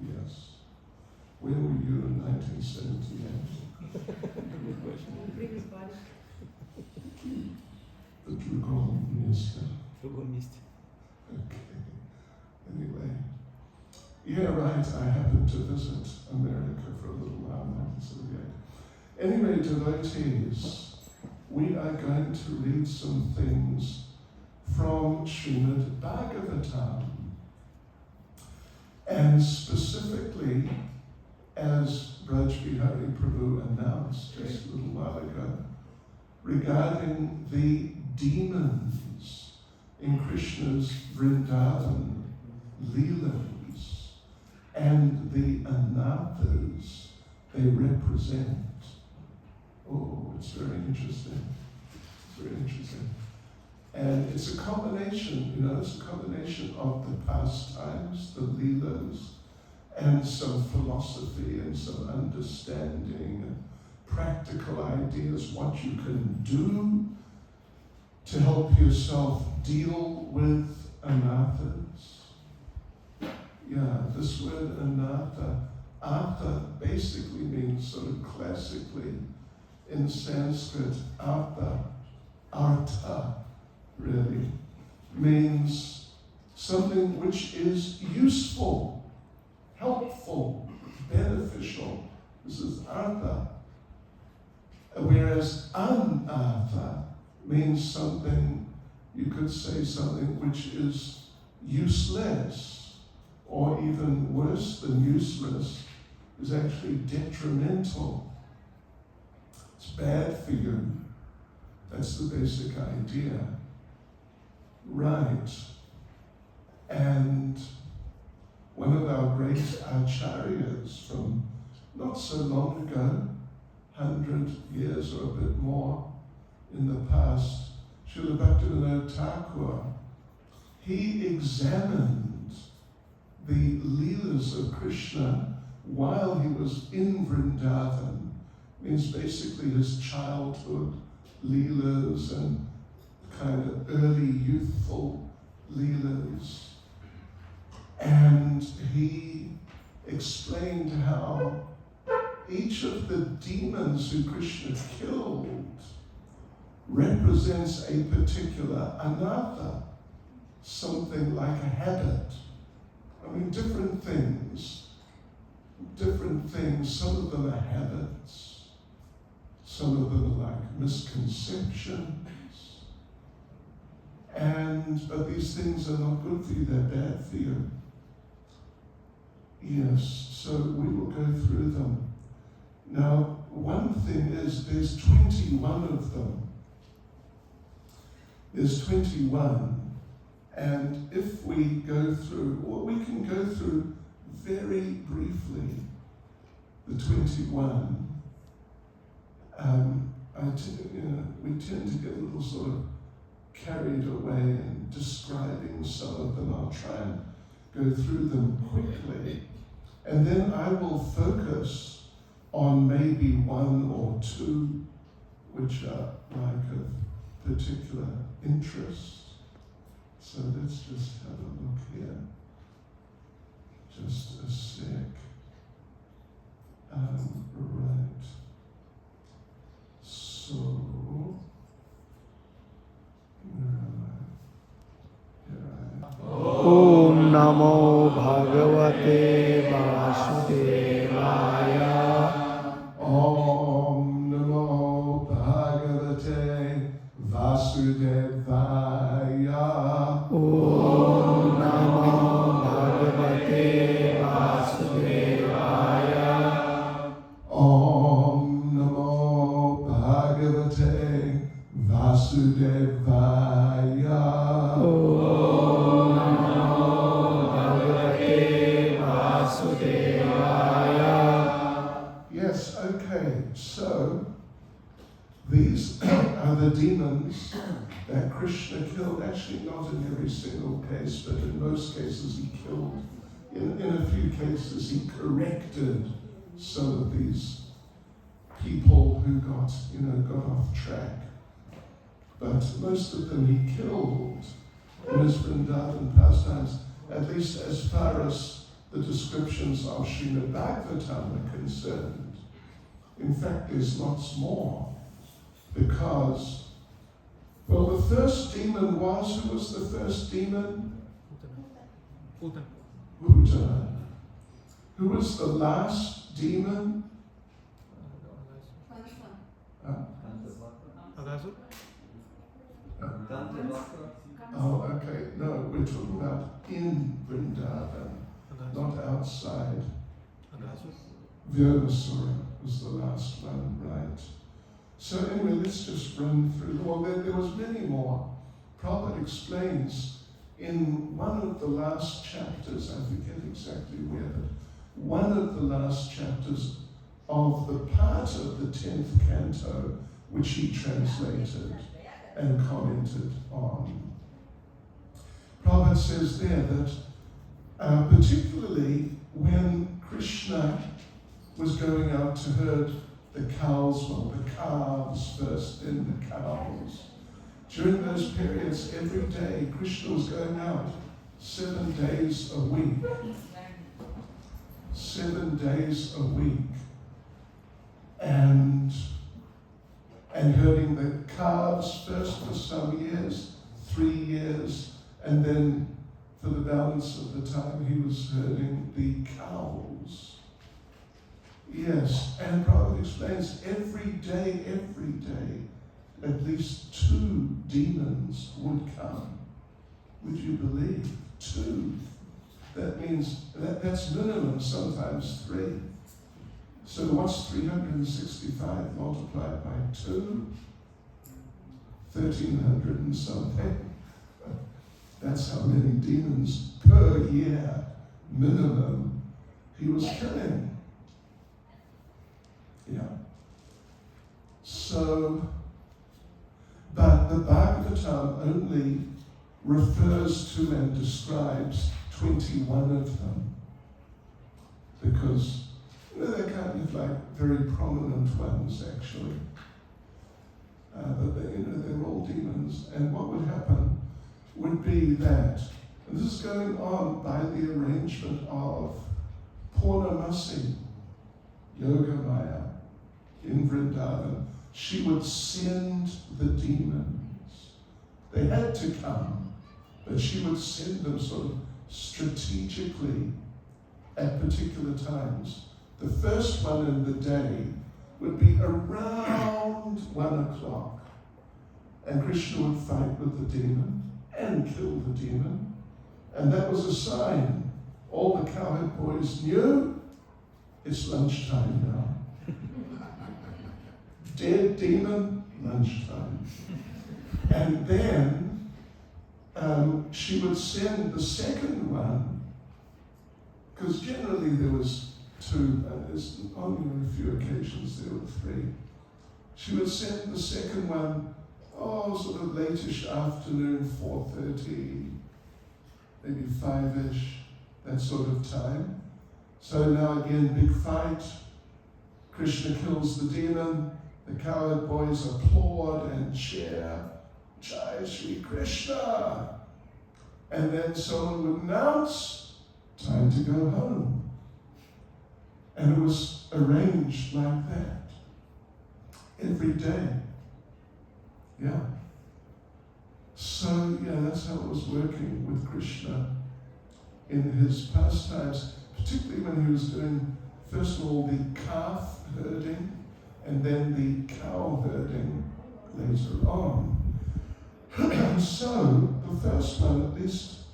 Yes. Where were you in 1978? Previous body. The Drugom Minister. Drugom Minister. Okay. Anyway. Yeah, right. I happened to visit America for a little while in 1978. Anyway, devotees, we are going to read some things from Srimad Bhagavatam. And specifically, as Braj Bihari Prabhu announced just a little while ago, regarding the demons in Krishna's Vrindavan Leelas and the anathas they represent. Oh, it's very interesting. It's very interesting. And it's a combination, it's a combination of the pastimes, the Leelas, and some philosophy and some understanding and practical ideas, what you can do to help yourself deal with anathas. Yeah, this word anatha, artha basically means sort of classically in Sanskrit, artha, really, means something which is useful, helpful, beneficial. This is artha. Whereas anartha means something, you could say something which is useless, or even worse than useless, is actually detrimental. It's bad for you. That's the basic idea. Right. And one of our great acharyas from not so long ago, 100 years or a bit more in the past, Srila Bhaktivinoda Thakur, he examined the Leelas of Krishna while he was in Vrindavan. Means basically his childhood Leelas and kind of early youthful Leelas. And he explained how each of the demons who Krishna killed represents a particular anatha, something like a habit. I mean, different things. Some of them are habits. Some of them are like misconceptions. But these things are not good for you, they're bad for you. Yes, so we will go through them. Now, one thing is, there's 21 of them. There's 21, and if we go through, or we can go through very briefly the 21. We tend to get a little sort of carried away in describing some of them. I'll try and go through them quickly. And then I will focus on maybe one or two which are like of particular interest. So let's just have a look here. Just a sec. Right. So, where am I? Here I am. Om Namo Bhagavate Vasudevaya. Om Namo Bhagavate Vasudevaya. Om Namo Bhagavate Vasudevaya. Om Namo Bhagavate Vasudevaya. Om Namo Bhagavate Vasudevaya. Yes, okay, so these are the demons that Krishna killed. Actually, not in every single case, but in most cases he killed. In a few cases he corrected some of these people who got off track. But most of them he killed in his Vrindavan pastimes, at least as far as the descriptions of Srimad Bhagavatam are concerned. In fact, there's lots more, because, well, the first demon was, who was the first demon? Bhuta. Who was the last demon? Oh, okay. No, we're talking about in Vrindavan, not outside. Vyodasura was the last one, right? So anyway, let's just run through. Well, there was many more. Prabhupada explains in one of the last chapters, I forget exactly where, but one of the last chapters of the part of the 10th canto, which he translated and commented on. Prabhupada says there that particularly when Krishna was going out to herd the cows, well, the calves first, then the cows. During those periods, every day, Krishna was going out 7 days a week. 7 days a week. And herding the calves first for some years, 3 years, and then for the balance of the time he was herding the cows. Yes, and Prabhupada explains every day, at least 2 demons would come. Would you believe? 2. That means, that's minimum, sometimes 3. So what's 365 multiplied by 2? 1,300 and something. That's how many demons per year, minimum, he was killing. Yeah. So, but the Bhagavatam only refers to and describes 21 of them, because they're kind of like very prominent ones actually. But they're all demons. And what would happen would be that, and this is going on by the arrangement of Purnamasi, Yogamaya, in Vrindavan. She would send the demons. They had to come, but she would send them sort of strategically at particular times. The first one in the day would be around 1 o'clock, and Krishna would fight with the demon and kill the demon, and that was a sign. All the cowherd boys knew it's lunchtime now. Dead demon, lunchtime. And then she would send the second one, because generally there was 2, and there's only on a few occasions there were 3. She would send the second one, sort of late-ish afternoon, 4:30, maybe 5-ish, that sort of time. So now again, big fight. Krishna kills the demon. The cowherd boys applaud and cheer, Jai Shri Krishna. And then someone would announce, time to go home. And it was arranged like that. Every day. Yeah. So, that's how it was working with Krishna in his pastimes, particularly when he was doing, first of all, the calf herding, and then the cow herding later on. So, the first one, at least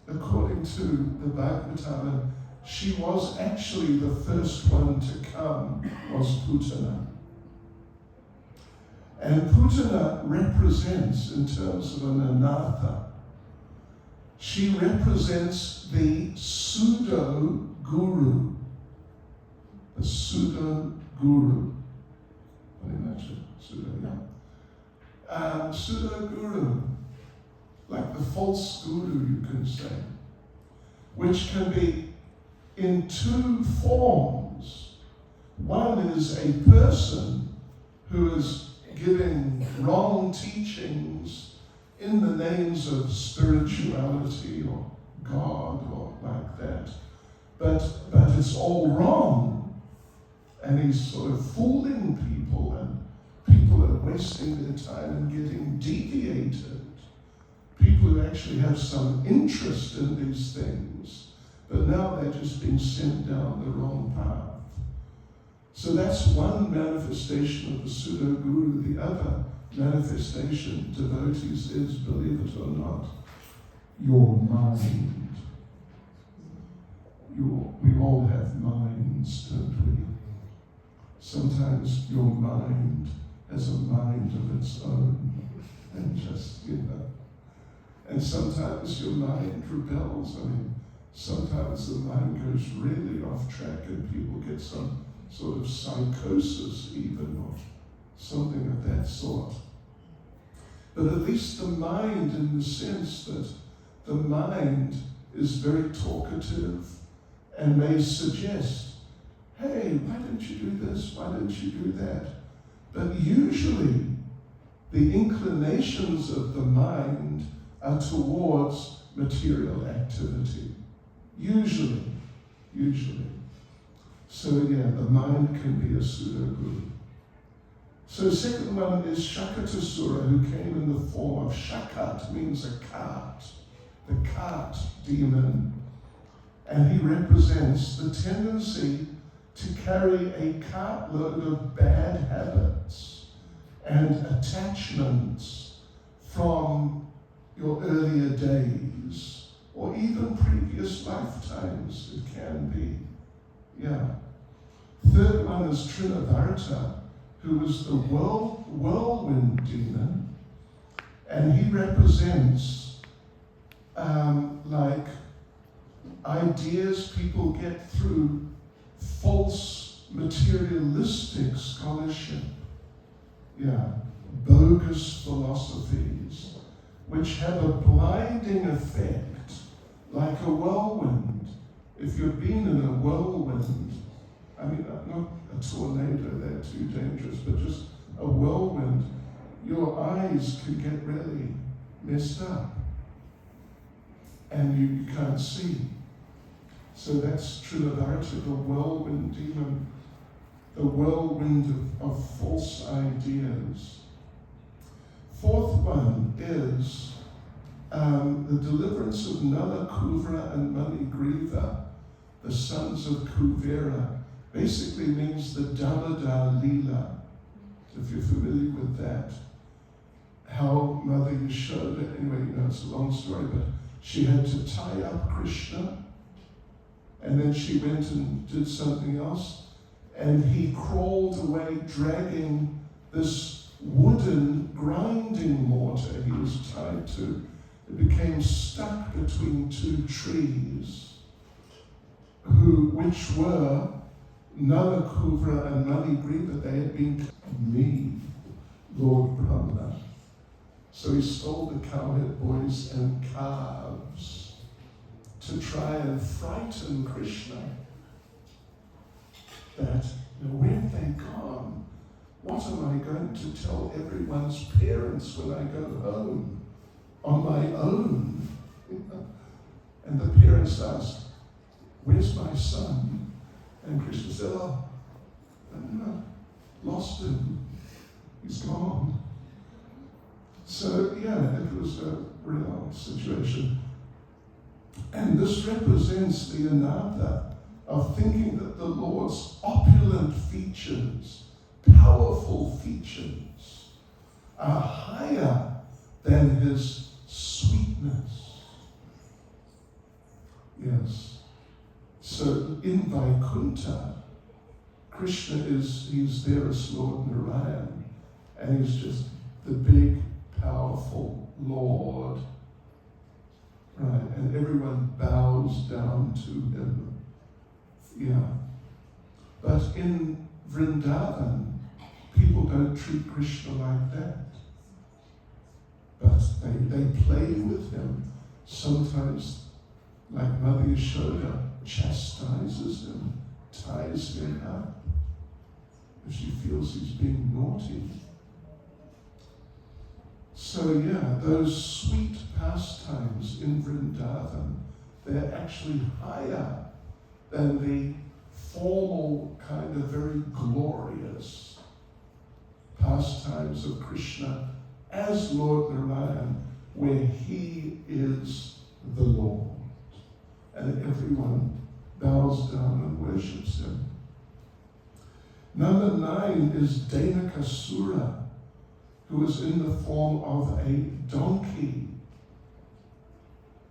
according to the Bhagavatam, she was actually the first one to come, was Putana. And Putana represents, in terms of an anatha, she represents the pseudo-guru. The pseudo-guru. What do you imagine? Pseudo-guru. Like the false guru, you can say. Which can be in 2 forms. One is a person who is giving wrong teachings in the names of spirituality or God or like that. but it's all wrong. And he's sort of fooling people, and people are wasting their time and getting deviated. People who actually have some interest in these things, but now they're just being sent down the wrong path. So that's one manifestation of the pseudo-guru. The other manifestation, devotees, is, believe it or not, your mind. We all have minds, don't we? Sometimes your mind has a mind of its own, and just, and sometimes your mind rebels. I mean, sometimes the mind goes really off track and people get some sort of psychosis even, or something of that sort. But at least the mind, in the sense that the mind is very talkative and may suggest, hey, why don't you do this? Why don't you do that? But usually the inclinations of the mind are towards material activity. Usually. So yeah, the mind can be a pseudo-guru. So second one is Shakatasura, who came in the form of Shakat, means a cart, the cart demon. And he represents the tendency to carry a cartload of bad habits and attachments from your earlier days, or even previous lifetimes, it can be. Yeah. Third one is Trinavarta, who is the whirlwind demon, and he represents like ideas people get through false materialistic scholarship, bogus philosophies, which have a blinding effect, like a whirlwind. If you've been in a whirlwind, I mean, not a tornado, they're too dangerous, but just a whirlwind, your eyes can get really messed up, and you can't see. So that's Trinavarta, the whirlwind demon, the whirlwind of false ideas. Fourth one is the deliverance of Nala, Kuvera, and Manigriva, the sons of Kuvera. Basically means the Damodar Lila, if you're familiar with that. How Mother Yashoda, anyway, it's a long story, but she had to tie up Krishna, and then she went and did something else, and he crawled away dragging this wooden grinding mortar he was tied to. It became stuck between two trees, which were Nala, Kuvera, and Manigriva. They had been me, Lord Brahma. So he stole the cowherd boys and calves to try and frighten Krishna. That, where have they gone? What am I going to tell everyone's parents when I go home on my own? And the parents asked, where's my son? And Krishna said, lost him. He's gone. So it was a real situation. And this represents the anartha of thinking that the Lord's opulent features, powerful features, are higher than his sweetness. Yes. So in Vaikuntha, Krishna he's there as Lord Narayan, and he's just the big, powerful Lord. Right, and everyone bows down to him. But in Vrindavan, people don't treat Krishna like that. But they play with him. Sometimes, like Mother Yashoda, chastises him, ties him up, if she feels he's being naughty. So those sweet pastimes in Vrindavan, they're actually higher than the formal, kind of very glorious pastimes of Krishna as Lord Narayan, where he is the Lord, and everyone bows down and worships him. Number 9 is Dhenukasura, who is in the form of a donkey.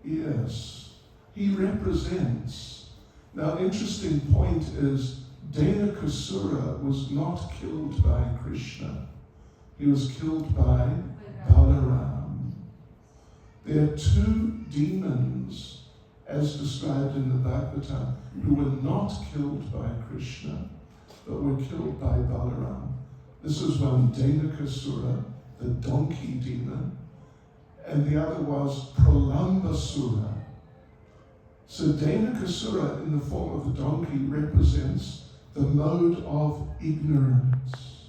Yes, he represents. Now, interesting point is Dhenukasura was not killed by Krishna. He was killed by Balaram. There are 2 demons, as described in the Bhagavatam, who were not killed by Krishna, but were killed by Balaram. This is one, Dhenukasura, the donkey demon, and the other was Pralambasura. So Dhenukasura, in the form of a donkey, represents the mode of ignorance.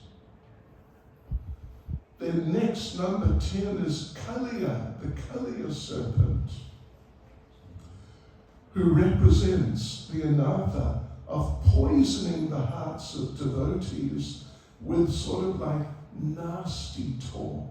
Then next, number 10 is Kaliya, the Kaliya serpent, who represents the anartha of poisoning the hearts of devotees with sort of like nasty talk.